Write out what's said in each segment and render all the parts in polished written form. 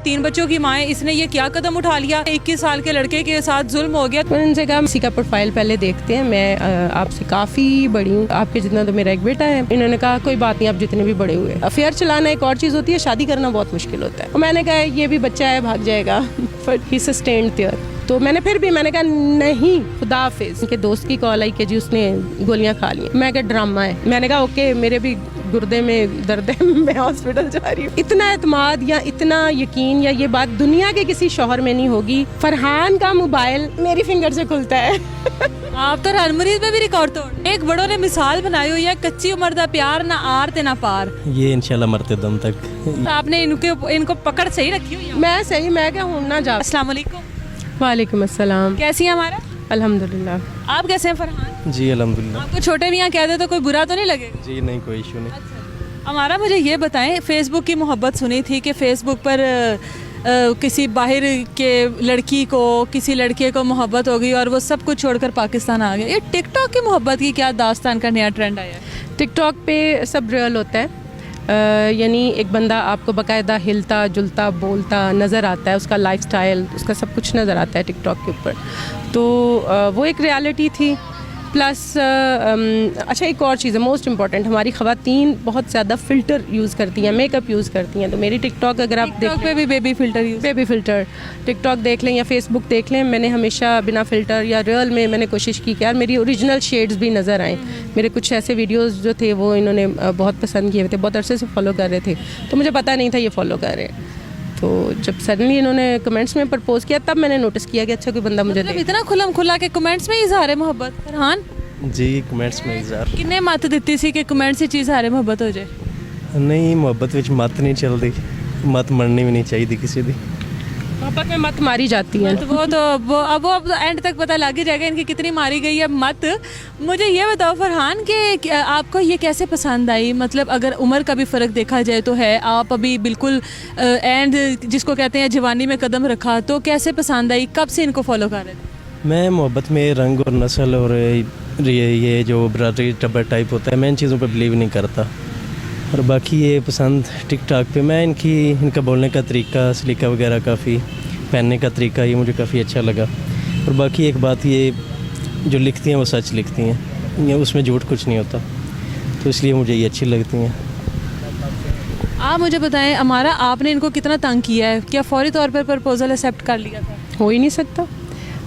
3 बच्चों की माँ है, इसने ये क्या कदम उठा लिया, 21 साल के लड़के के साथ जुल्म हो गया। मैंने उनसे कहा किसी का प्रोफाइल पहले देखते हैं, मैं आपसे काफ़ी बड़ी हूँ, आपके जितना तो मेरा एक बेटा है। इन्होंने कहा कोई बात नहीं, आप जितने भी बड़े हुए। अफेयर चलाना एक और चीज़ होती है, शादी करना बहुत मुश्किल होता है। और मैंने कहा ये भी बच्चा है, भाग जाएगा, बट ही सस्टेन्ड देयर। तो मैंने कहा नहीं, खुदा हाफिज़। उनके दोस्त की कॉल आई कि जी उसने गोलियां खा ली। मैं कहा ड्रामा है। मैंने कहा ओके, मेरे भी गुर्दे में दर्द है, मैं हॉस्पिटल जा रही हूँ। इतना एतमाद या इतना यकीन या ये बात दुनिया के किसी शौहर में नहीं होगी। फरहान का मोबाइल मेरी फिंगर से खुलता है। आप तो हर मरीज में भी रिकॉर्ड तोड़। एक बड़ों ने मिसाल बनाई हुई है, कच्ची उम्र दा प्यार ना आर ते ना पार। ये इंशाल्लाह मरते दम तक। तो आपने इनको पकड़ सही रखी हुई है। मैं क्या हूँ ना जा। अस्सलाम वालेकुम। वालेकुम अस्सलाम। कैसी है हमारा? अल्हम्दुलिल्लाह। आप कैसे हैं फरहान? जी अल्हम्दुलिल्लाह। आपको छोटे मियाँ कह दे तो कोई बुरा तो नहीं लगेगा? जी नहीं, कोई इशू नहीं। हमारा मुझे ये बताएं, फेसबुक की मोहब्बत सुनी थी कि फेसबुक पर किसी बाहर के लड़की को किसी लड़के को मोहब्बत हो गई और वो सब कुछ छोड़कर पाकिस्तान आ गया। ये टिकटॉक की मोहब्बत की क्या दास्तान का नया ट्रेंड आया है? टिकटॉक पे सब रियल होता है। यानी एक बंदा आपको बाकायदा हिलता जुलता बोलता नज़र आता है, उसका लाइफस्टाइल, उसका सब कुछ नज़र आता है टिकटॉक के ऊपर। तो वो एक रियलिटी थी। प्लस अच्छा, एक और चीज़ है मोस्ट इम्पॉर्टेंट, हमारी ख़वातीन बहुत ज़्यादा फ़िल्टर यूज़ करती हैं, मेकअप यूज़ करती हैं। तो मेरी टिकटॉक अगर आप देख पे भी बेबी फ़िल्टर टिकटॉक देख लें या फेसबुक देख लें, मैंने हमेशा बिना फ़िल्टर या रियल में मैंने कोशिश की कि यार मेरी ओरिजिनल शेड्स भी नज़र आएँ। मेरे कुछ ऐसे वीडियोज़ जो थे वो इन्होंने बहुत पसंद किए थे, बहुत अरसे से फॉलो कर रहे थे, तो मुझे पता नहीं था ये फॉलो कर रहे हैं। तो जब सडनली इन्होंने कमेंट्स में प्रपोज किया तब मैंने नोटिस किया कि अच्छा कोई बंदा मुझे मतलब इतना खुलम खुला के कमेंट्स में इजहार है मोहब्बत। फरहान जी कमेंट्स में इज़हार किन्ने मत दित्ती सी कि कमेंट्स ही इजहार मोहब्बत हो जाए? नहीं, मुहब्बत विच मत नहीं चलती, मत मरनी भी नहीं चाहिए किसी दी। मोहब्बत में मत मारी जाती है। तो वो एंड तक पता लग ही जाएगा इनकी कितनी मारी गई है मत। मुझे ये बताओ फरहान कि आपको ये कैसे पसंद आई? मतलब अगर उम्र का भी फ़र्क देखा जाए तो है, आप अभी बिल्कुल एंड जिसको कहते हैं जवानी में कदम रखा, तो कैसे पसंद आई? कब से इनको फॉलो कर रहे थे? मैं मोहब्बत में रंग और नस्ल और ये जो बरादरी टब्बर टाइप होता है, मैं इन चीज़ों पर बिलीव नहीं करता। और बाकी ये पसंद टिकटॉक पे मैं इनका बोलने का तरीका, सलीका वगैरह, काफ़ी पहनने का तरीका, ये मुझे काफ़ी अच्छा लगा। और बाकी एक बात, ये जो लिखती हैं वो सच लिखती हैं, ये उसमें झूठ कुछ नहीं होता, तो इसलिए मुझे ये अच्छी लगती हैं। आप मुझे बताएं हमारा, आपने इनको कितना तंग किया है? क्या फौरी तौर पर प्रपोजल एक्सेप्ट कर लिया था? हो ही नहीं सकता।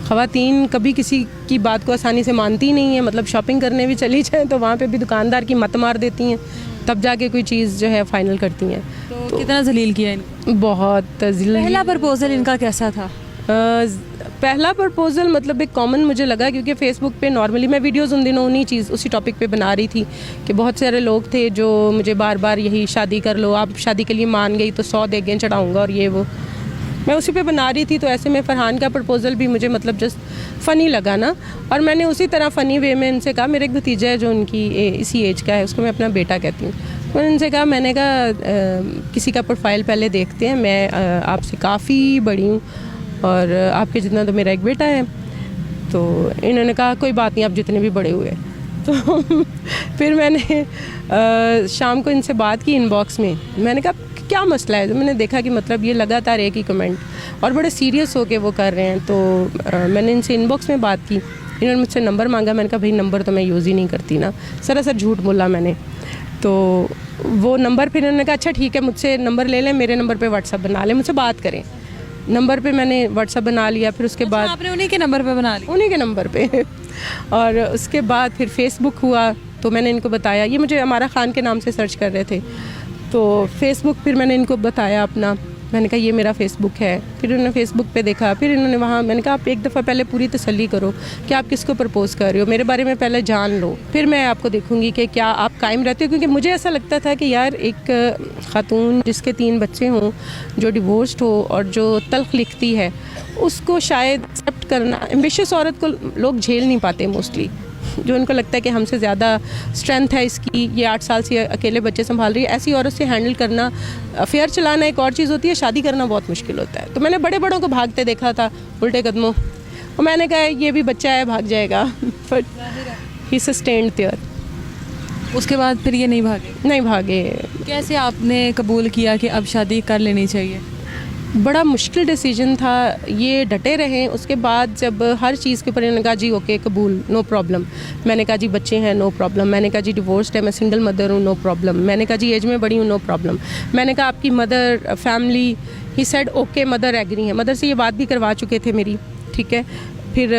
ख़वातीन कभी किसी की बात को आसानी से मानती नहीं है। मतलब शॉपिंग करने भी चली जाए तो वहाँ पे भी दुकानदार की मत मार देती हैं, तब जाके कोई चीज़ जो है फ़ाइनल करती हैं। तो कितना जलील किया इनको? बहुत पहला प्रपोजल इनका कैसा था? पहला प्रपोजल मतलब एक कॉमन मुझे लगा, क्योंकि फ़ेसबुक पे नॉर्मली मैं वीडियोज़ उन दिनों उसी टॉपिक पे बना रही थी कि बहुत सारे लोग थे जो मुझे बार बार यही शादी कर लो, आप शादी के लिए मान गई तो 100 देगें चढ़ाऊँगा और ये वो, मैं उसी पे बना रही थी। तो ऐसे में फरहान का प्रपोज़ल भी मुझे मतलब जस्ट फ़नी लगा ना, और मैंने उसी तरह फ़नी वे में इनसे कहा, मेरा एक भतीजा है जो उनकी इसी एज का है, उसको मैं अपना बेटा कहती हूँ। मैंने उनसे कहा, किसी का प्रोफाइल पहले देखते हैं, मैं आपसे काफ़ी बड़ी हूँ और आपके जितना तो मेरा एक बेटा है। तो इन्होंने कहा कोई बात नहीं, आप जितने भी बड़े हुए। तो फिर मैंने शाम को इनसे बात की इनबॉक्स में। मैंने कहा क्या मसला है? तो मैंने देखा कि मतलब ये लगातार एक ही कमेंट और बड़े सीरियस होके वो कर रहे हैं। तो मैंने इनसे इनबॉक्स में बात की, इन्होंने मुझसे नंबर मांगा। मैंने कहा भाई नंबर तो मैं यूज़ ही नहीं करती ना, सरासर झूठ बोला मैंने। तो वो नंबर फिर इन्होंने कहा अच्छा ठीक है, मुझसे नंबर ले लें, मेरे नंबर पे व्हाट्सअप बना लें, मुझसे बात करें। नंबर पे मैंने व्हाट्सअप बना लिया। फिर उसके बाद आपने उन्हीं के नंबर पे बना लिया? उन्हीं के नंबर पे। और उसके बाद फिर फेसबुक हुआ, तो मैंने इनको बताया, ये मुझे अमारा ख़ान के नाम से सर्च कर रहे थे। तो फेसबुक फिर मैंने इनको बताया अपना, मैंने कहा ये मेरा फ़ेसबुक है। फिर उन्होंने फ़ेसबुक पे देखा, फिर इन्होंने वहाँ, मैंने कहा आप एक दफ़ा पहले पूरी तसल्ली करो कि आप किसको प्रपोज़ कर रहे हो, मेरे बारे में पहले जान लो, फिर मैं आपको देखूँगी कि क्या आप कायम रहते हो। क्योंकि मुझे ऐसा लगता था कि यार एक ख़ातून जिसके 3 बच्चे हों, जो डिवोर्स्ड हो और जो तल्ख़ लिखती है, उसको शायद एक्सेप्ट करना, एम्बिशियस औरत को लोग झेल नहीं पाते मोस्टली, जो उनको लगता है कि हमसे ज़्यादा स्ट्रेंथ है इसकी, ये 8 साल से अकेले बच्चे संभाल रही है। ऐसी औरत से हैंडल करना, अफेयर चलाना एक और चीज़ होती है, शादी करना बहुत मुश्किल होता है। तो मैंने बड़े बड़ों को भागते देखा था उल्टे कदमों, और मैंने कहा ये भी बच्चा है, भाग जाएगा, बट ही सस्टेन्ड देयर। उसके बाद फिर ये नहीं भागे? नहीं भागे। कैसे आपने कबूल किया कि अब शादी कर लेनी चाहिए? बड़ा मुश्किल डिसीजन था, ये डटे रहें। उसके बाद जब हर चीज़ के ऊपर इन्होंने कहा जी ओके कबूल, नो प्रॉब्लम। मैंने कहा जी बच्चे हैं, नो प्रॉब्लम। मैंने कहा जी डिवोर्स्ड है, मैं सिंगल मदर हूँ, नो प्रॉब्लम। मैंने कहा जी एज में बड़ी हूँ, नो प्रॉब्लम। मैंने कहा आपकी mother family, he said okay mother agree है। मदर से ये बात भी करवा चुके थे मेरी, ठीक है। फिर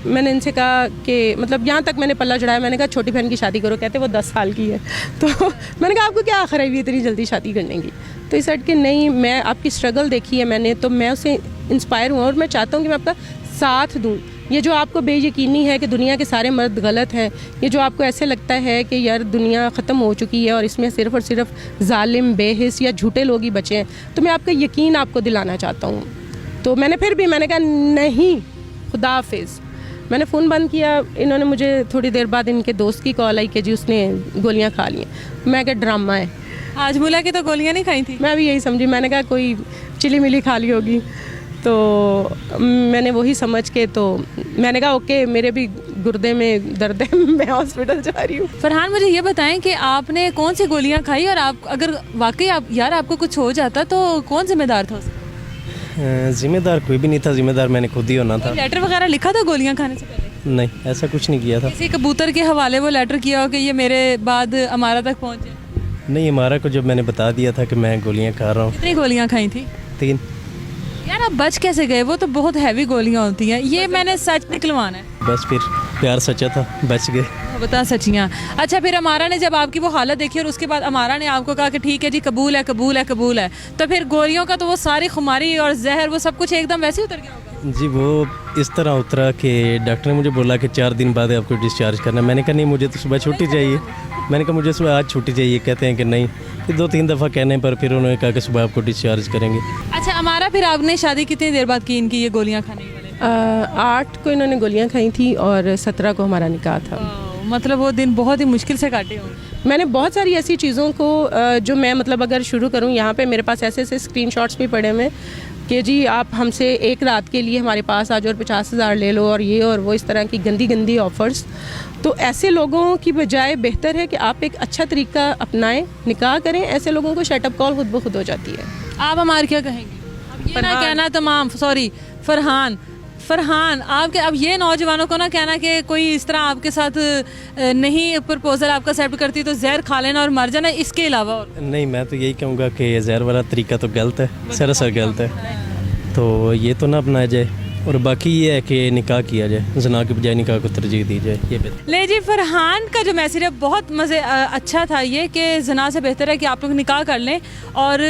मैंने इनसे कहा कि मतलब यहाँ तक मैंने पल्ला चढ़ाया, मैंने कहा छोटी बहन की शादी करो, कहते वो 10 साल की है। तो मैंने कहा आपको क्या आखिर है भी इतनी जल्दी शादी करने की। तो इस साइड के नहीं, मैं आपकी स्ट्रगल देखी है मैंने, तो मैं उससे इंस्पायर हुआ और मैं चाहता हूँ कि मैं आपका साथ दूँ। ये जो आपको बेयकीनी है कि दुनिया के सारे मर्द गलत हैं, ये जो आपको ऐसे लगता है कि यार दुनिया ख़त्म हो चुकी है और इसमें सिर्फ़ और सिर्फ जालिम, बेहिस या झूठे लोग ही बचे हैं, तो मैं आपका यकीन आपको दिलाना चाहता हूँ। तो मैंने कहा नहीं, खुदा हाफिज़। मैंने फ़ोन बंद किया। इन्होंने मुझे थोड़ी देर बाद इनके दोस्त की कॉल आई कि जी उसने गोलियां खा ली हैं। मैं क्या ड्रामा है, हाजमुला की तो गोलियां नहीं खाई थी। मैं भी यही समझी। मैंने कहा कोई चिली मिली खा ली होगी। तो मैंने वही समझ के तो मैंने कहा ओके मेरे भी गुर्दे में दर्द है, मैं हॉस्पिटल जा रही हूँ। फरहान मुझे ये बताएं कि आपने कौन सी गोलियां खाई और आप अगर वाकई आप यार आपको कुछ हो जाता तो कौन जिम्मेदार था उसका? जिम्मेदार कोई भी नहीं था, जिम्मेदार मैंने खुद ही होना था। लेटर वगैरह लिखा था गोलियां खाने से पहले? नहीं, ऐसा कुछ नहीं किया था। किसी कबूतर के हवाले वो लेटर किया हो कि ये मेरे बाद अमारा तक पहुंचे? नहीं, हमारा को जब मैंने बता दिया था कि मैं गोलियां खा रहा हूँ। कितनी गोलियां खाई थी? 3। यार आप बच कैसे गए? वो तो बहुत हैवी गोलियां होती हैं। ये मैंने सच निकलवाना है। बस फिर प्यार सच्चा था, बच गए। बता सचियाँ। अच्छा, फिर अमारा ने जब आपकी वो हालत देखी और उसके बाद अमारा ने आपको कहा कि ठीक है जी कबूल है कबूल है कबूल है, तो फिर गोलियों का तो वो सारी खुमारी और जहर वो सब कुछ एकदम वैसे ही उतर गया होगा? जी वो इस तरह उतरा कि डॉक्टर ने मुझे बोला कि 4 दिन बाद आपको डिस्चार्ज करना है। मैंने कहा नहीं, मुझे तो सुबह छुट्टी चाहिए। मैंने कहा मुझे सुबह आज छुट्टी चाहिए। कहते हैं कि नहीं। फिर 2-3 दफ़ा कहने पर फिर उन्होंने कहा कि सुबह आपको डिस्चार्ज करेंगे। अच्छा अमारा, फिर आपने शादी कितनी देर बाद की इनकी ये गोलियाँ खाने के वाले? 8 को इन्होंने गोलियां खाई थी और 17 को हमारा निकाह था। मतलब वो दिन बहुत ही मुश्किल से काटे होंगे। मैंने बहुत सारी ऐसी चीज़ों को जो मैं मतलब अगर शुरू करूं, यहाँ पे मेरे पास ऐसे ऐसे स्क्रीनशॉट्स भी पड़े हुए कि जी आप हमसे एक रात के लिए हमारे पास आ जाओ और 50,000 ले लो और ये और वो, इस तरह की गंदी गंदी ऑफ़र्स। तो ऐसे लोगों की बजाय बेहतर है कि आप एक अच्छा तरीका अपनाएं, निकाह करें। ऐसे लोगों को शटअप कॉल खुद ब खुद हो जाती है। आप हमारे क्या कहेंगे? अब ये ना कहना तमाम, सॉरी फरहान आपके, अब ये नौजवानों को ना कहना कि कोई इस तरह आपके साथ नहीं प्रपोजल आपका एक्सेप्ट करती तो जहर खा लेना और मर जाना, इसके अलावा और नहीं, मैं तो यही कहूँगा कि ये जहर वाला तरीका तो गलत है, सरासर गलत है। तो ये तो ना अपनाया जाए। और बाकी ये है कि निकाह किया जाए, जना के बजाय निकाह को तरजीह दी जाए। ये बेहतर। ले जी, फरहान का जो मैसेज है बहुत अच्छा था ये कि जना से बेहतर है कि आप लोग निकाह कर लें। और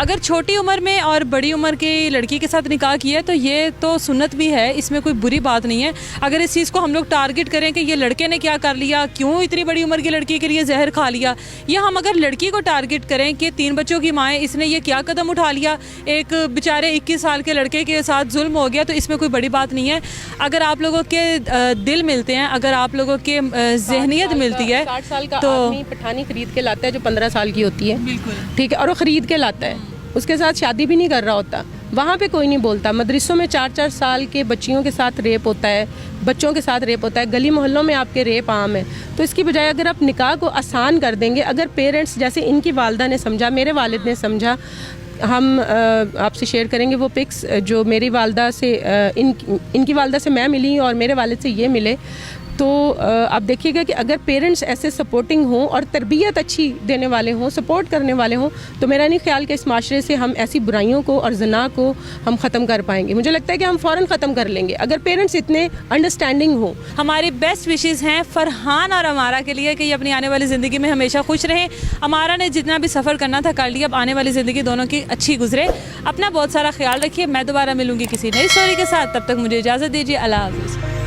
अगर छोटी उम्र में और बड़ी उम्र की लड़की के साथ निकाह किया है तो ये तो सुन्नत भी है, इसमें कोई बुरी बात नहीं है। अगर इस चीज़ को हम लोग टारगेट करें कि ये लड़के ने क्या कर लिया, क्यों इतनी बड़ी उम्र की लड़की के लिए जहर खा लिया, या हम अगर लड़की को टारगेट करें कि 3 बच्चों की माँ है, इसने ये क्या कदम उठा लिया, एक बेचारे 21 साल के लड़के के साथ जुल्म हो गया, तो इसमें कोई बड़ी बात नहीं है। अगर आप लोगों के दिल मिलते हैं, अगर आप लोगों के जहनियत मिलती है, 60 साल का तो आदमी पठानी खरीद के लाता है जो 15 साल की होती है, बिल्कुल ठीक है, और वो ख़रीद के लाता है, उसके साथ शादी भी नहीं कर रहा होता। वहाँ पे कोई नहीं बोलता। मदरसों में 4-4 साल के बच्चियों के साथ रेप होता है, बच्चों के साथ रेप होता है, गली मोहल्लों में आपके रेप आम है। तो इसकी बजाय अगर आप निकाह को आसान कर देंगे, अगर पेरेंट्स जैसे इनकी वालदा ने समझा, मेरे वालिद ने समझा, हम आपसे शेयर करेंगे वो पिक्स जो मेरी वालदा से इनकी वालदा से मैं मिली और मेरे वालिद से ये मिले। तो आप देखिएगा कि अगर पेरेंट्स ऐसे सपोर्टिंग हों और तरबियत अच्छी देने वाले हों, सपोर्ट करने वाले हों, तो मेरा नहीं ख्याल कि इस माशरे से हम ऐसी बुराइयों को और जना को हम ख़त्म कर पाएंगे। मुझे लगता है कि हम फ़ौरन ख़त्म कर लेंगे अगर पेरेंट्स इतने अंडरस्टैंडिंग हों। हमारी बेस्ट विशेज़ हैं फरहान और अमारा के लिए कि ये अपनी आने वाली ज़िंदगी में हमेशा खुश रहें। अमारा ने जितना भी सफ़र करना था कर लिया, अब आने वाली ज़िंदगी दोनों की अच्छी गुजरे। अपना बहुत सारा ख्याल रखिए। मैं दोबारा मिलूंगी किसी नई स्टोरी के साथ, तब तक मुझे इजाज़त दीजिए। अल्लाह हाफ़िज़।